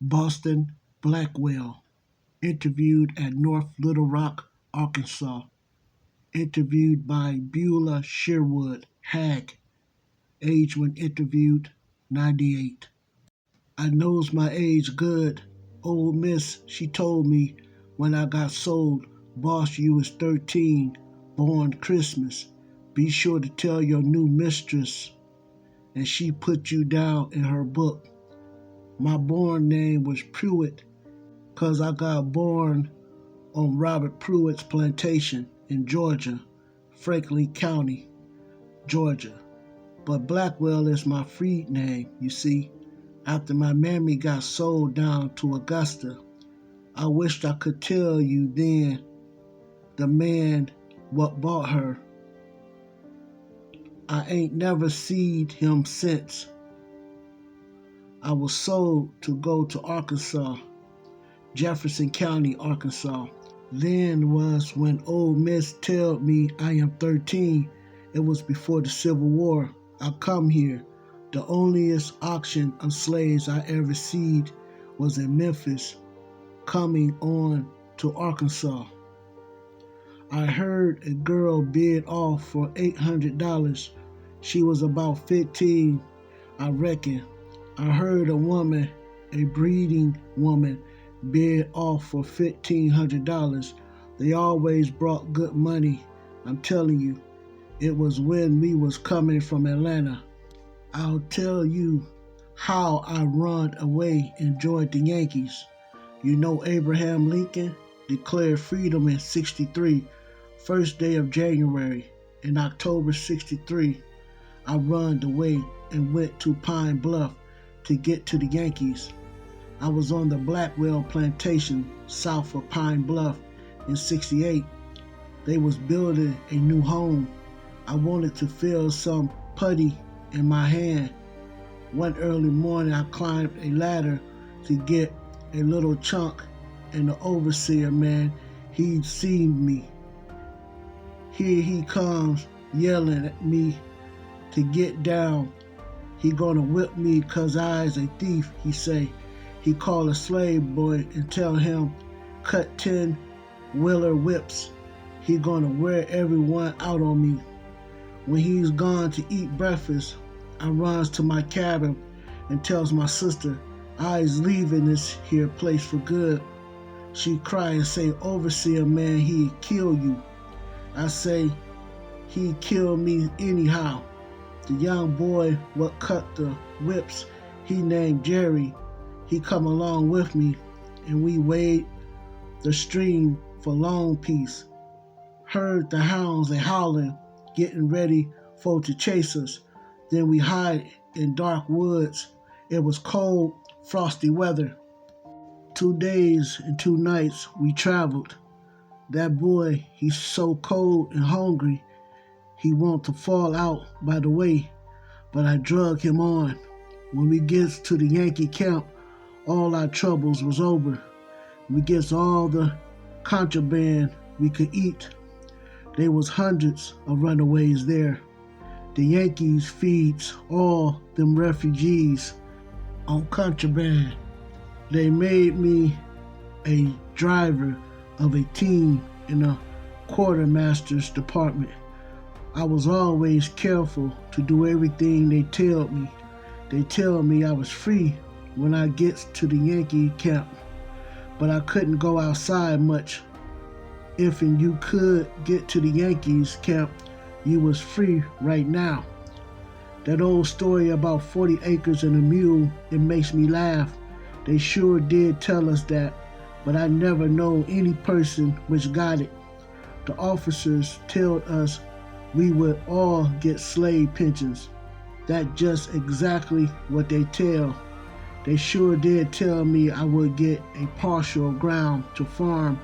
Boston Blackwell, interviewed at North Little Rock, Arkansas. Interviewed by Beulah Sherwood, Hag, age when interviewed 98. I knows my age good. Old miss, she told me when I got sold, boss, you was 13, born Christmas. Be sure to tell your new mistress. And she put you down in her book. My born name was Pruitt, 'cause I got born on Robert Pruitt's plantation in Georgia, Franklin County, Georgia. But Blackwell is my freed name, you see. After my mammy got sold down to Augusta, I wished I could tell you then the man what bought her. I ain't never seed him since. I was sold to go to Arkansas, Jefferson County, Arkansas. Then was when old miss told me I am 13. It was before the Civil War. I come here. The onlyest auction of slaves I ever seed was in Memphis, coming on to Arkansas. I heard a girl bid off for $800. She was about 15, I reckon. I heard a woman, a breeding woman, bid off for $1,500. They always brought good money. I'm telling you, it was when we was coming from Atlanta. I'll tell you how I run away and joined the Yankees. You know Abraham Lincoln declared freedom in 63, first day of January. In October 63, I run away and went to Pine Bluff to get to the Yankees. I was on the Blackwell plantation south of Pine Bluff in 68. They was building a new home. I wanted to feel some putty in my hand. One early morning I climbed a ladder to get a little chunk, and the overseer man, he'd seen me. Here he comes yelling at me to get down. He gonna whip me 'cause I's a thief, he say. He call a slave boy and tell him cut 10 wheeler whips. He gonna wear everyone out on me. When he's gone to eat breakfast, I runs to my cabin and tells my sister I's leaving this here place for good. She cry and say, overseer man, he'd kill you. I say, he'd kill me anyhow. The young boy what cut the whips, he named Jerry. He come along with me, and we wade the stream for Long Peace. Heard the hounds a howling, getting ready for to chase us. Then we hide in dark woods. It was cold, frosty weather. 2 days and 2 nights we traveled. That boy, he's so cold and hungry, he want to fall out by the way, but I drug him on. When we gets to the Yankee camp, all our troubles was over. We gets all the contraband we could eat. There was hundreds of runaways there. The Yankees feeds all them refugees on contraband. They made me a driver of a team in a quartermaster's department. I was always careful to do everything they told me. They tell me I was free when I gets to the Yankee camp, but I couldn't go outside much. If and you could get to the Yankees camp, you was free right now. That old story about 40 acres and a mule, it makes me laugh. They sure did tell us that, but I never know any person which got it. The officers told us we would all get slave pensions. That's just exactly what they tell. They sure did tell me I would get a partial ground to farm.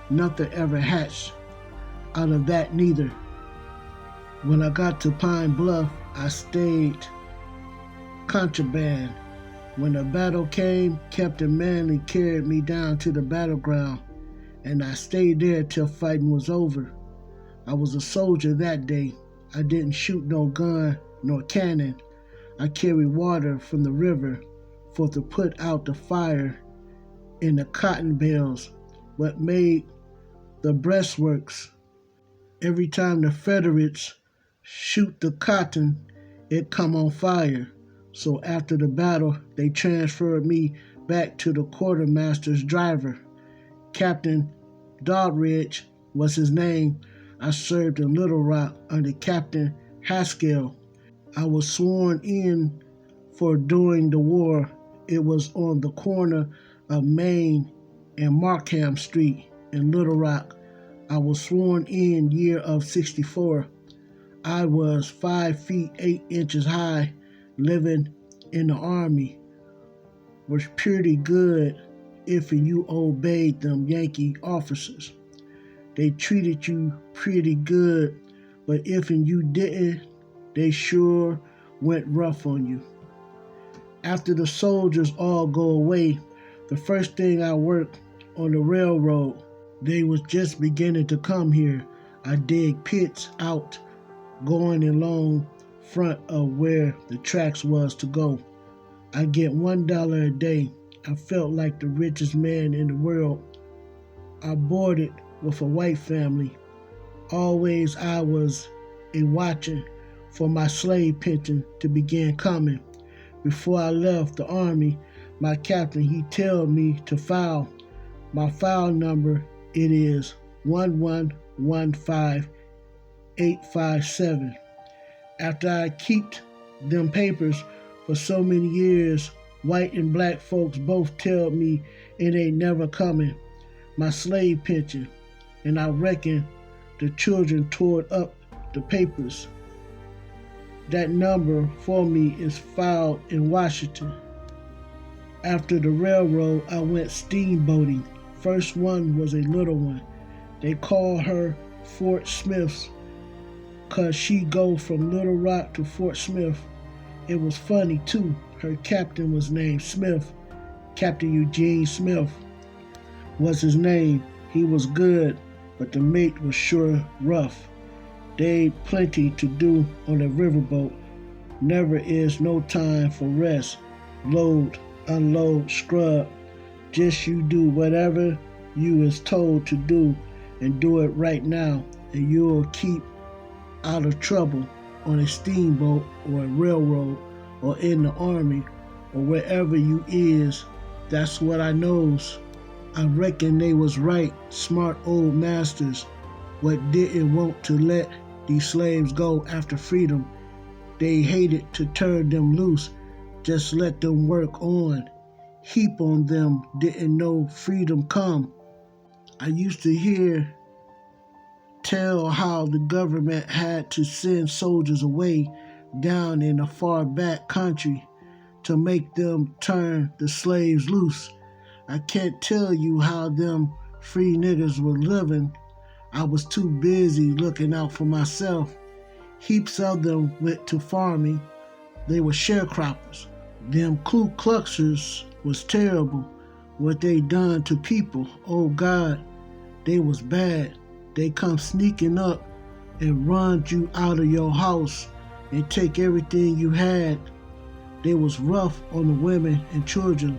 Nothing ever hatched out of that neither. When I got to Pine Bluff, I stayed contraband. When the battle came, Captain Manley carried me down to the battleground, and I stayed there till fighting was over. I was a soldier that day. I didn't shoot no gun nor cannon. I carried water from the river for to put out the fire in the cotton bales, what made the breastworks. Every time the Confederates shoot the cotton, it come on fire. So after the battle, they transferred me back to the quartermaster's driver. Captain Doddridge was his name. I served in Little Rock under Captain Haskell. I was sworn in for during the war. It was on the corner of Main and Markham Street in Little Rock. I was sworn in year of 64. I was 5 feet 8 inches high, living in the army. Was pretty good if you obeyed them Yankee officers. They treated you pretty good, but if you didn't, they sure went rough on you. After the soldiers all go away, the first thing I worked on the railroad. They was just beginning to come here. I dig pits out, going along front of where the tracks was to go. I get $1 a day. I felt like the richest man in the world. I boarded with a white family. Always I was a watching for my slave pension to begin coming. Before I left the army, my captain, he told me to file. My file number, it is 1115857. After I kept them papers for so many years, white and black folks both tell me it ain't never coming. My slave pension, and I reckon the children tore up the papers. That number for me is filed in Washington. After the railroad, I went steamboating. First one was a little one. They call her Fort Smith's 'cause she go from Little Rock to Fort Smith. It was funny too. Her captain was named Smith. Captain Eugene Smith was his name. He was good, but the mate was sure rough. They plenty to do on a riverboat. Never is no time for rest. Load, unload, scrub. Just you do whatever you is told to do and do it right now, and you'll keep out of trouble on a steamboat or a railroad or in the army or wherever you is. That's what I knows. I reckon they was right, smart old masters, what didn't want to let these slaves go after freedom. They hated to turn them loose, just let them work on. Heap on them, didn't know freedom come. I used to hear tell how the government had to send soldiers away down in a far back country to make them turn the slaves loose. I can't tell you how them free niggas were living. I was too busy looking out for myself. Heaps of them went to farming. They were sharecroppers. Them Ku Kluxers was terrible. What they done to people, oh God, they was bad. They come sneaking up and run you out of your house and take everything you had. They was rough on the women and children.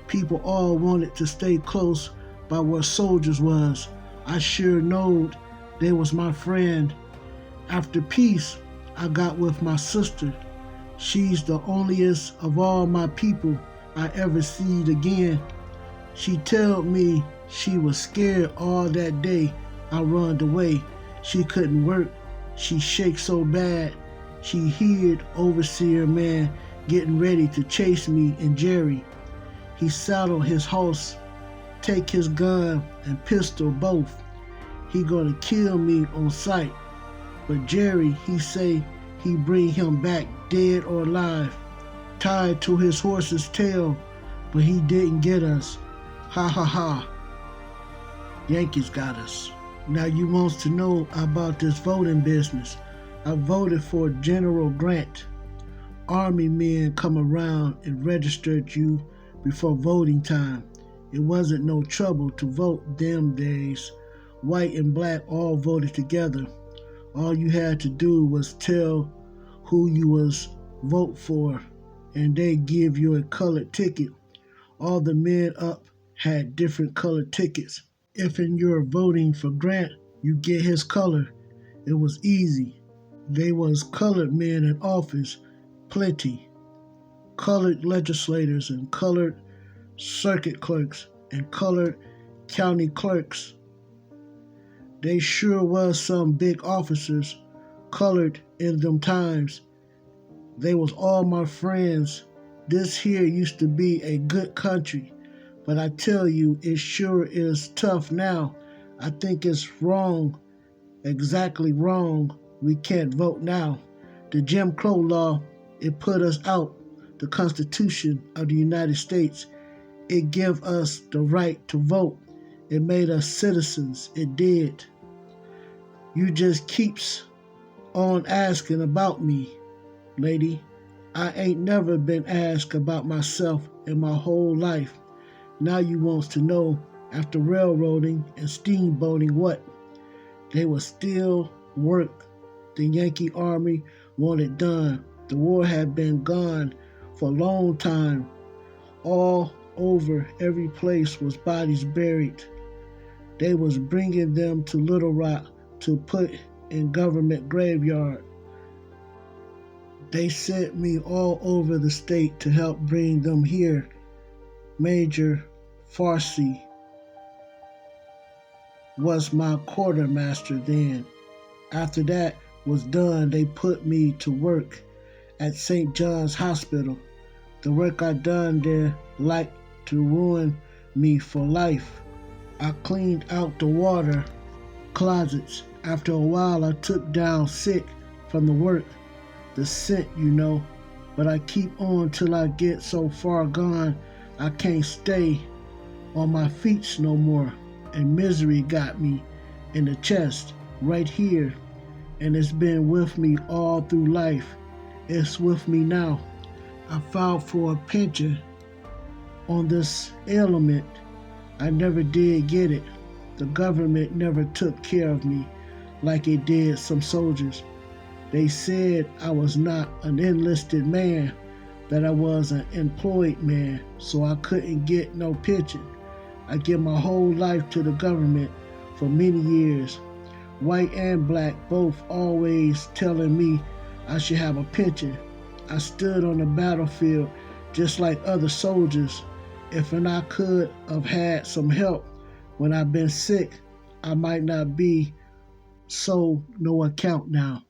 People all wanted to stay close by where soldiers was. I sure knowed they was my friend. After peace, I got with my sister. She's the onlyest of all my people I ever seed again. She told me she was scared all that day I runned away. She couldn't work. She shake so bad. She heard overseer man getting ready to chase me and Jerry. He saddled his horse, take his gun and pistol both. He gonna kill me on sight. But Jerry, he say he bring him back dead or alive, tied to his horse's tail, but he didn't get us. Ha ha ha. Yankees got us. Now you wants to know about this voting business. I voted for General Grant. Army men come around and registered you before voting time. It wasn't no trouble to vote them days. White and black all voted together. All you had to do was tell who you was vote for, and they give you a colored ticket. All the men up had different colored tickets. If in your voting for Grant, you get his color, it was easy. They was colored men in office, plenty. Colored legislators and colored circuit clerks and colored county clerks. They sure was some big officers colored in them times. They was all my friends. This here used to be a good country, but I tell you, it sure is tough now. I think it's wrong, exactly wrong. We can't vote now. The Jim Crow law, it put us out. The Constitution of the United States, it gave us the right to vote. It made us citizens. It did. You just keeps on asking about me, lady. I ain't never been asked about myself in my whole life. Now you wants to know after railroading and steamboating what? They was still work the Yankee Army wanted done. The war had been gone for a long time. All over every place was bodies buried. They was bringing them to Little Rock to put in government graveyard. They sent me all over the state to help bring them here. Major Farsi was my quartermaster then. After that was done, they put me to work at St. John's Hospital. The work I done there like to ruin me for life. I cleaned out the water closets. After a while, I took down sick from the work, the scent, you know. But I keep on till I get so far gone I can't stay on my feet no more. And misery got me in the chest, right here. And it's been with me all through life. It's with me now. I filed for a pension on this ailment. I never did get it. The government never took care of me like it did some soldiers. They said I was not an enlisted man, that I was an employed man, so I couldn't get no pension. I give my whole life to the government for many years. White and black both always telling me I should have a pension. I stood on the battlefield just like other soldiers. If I could have had some help when I've been sick, I might not be so no account now.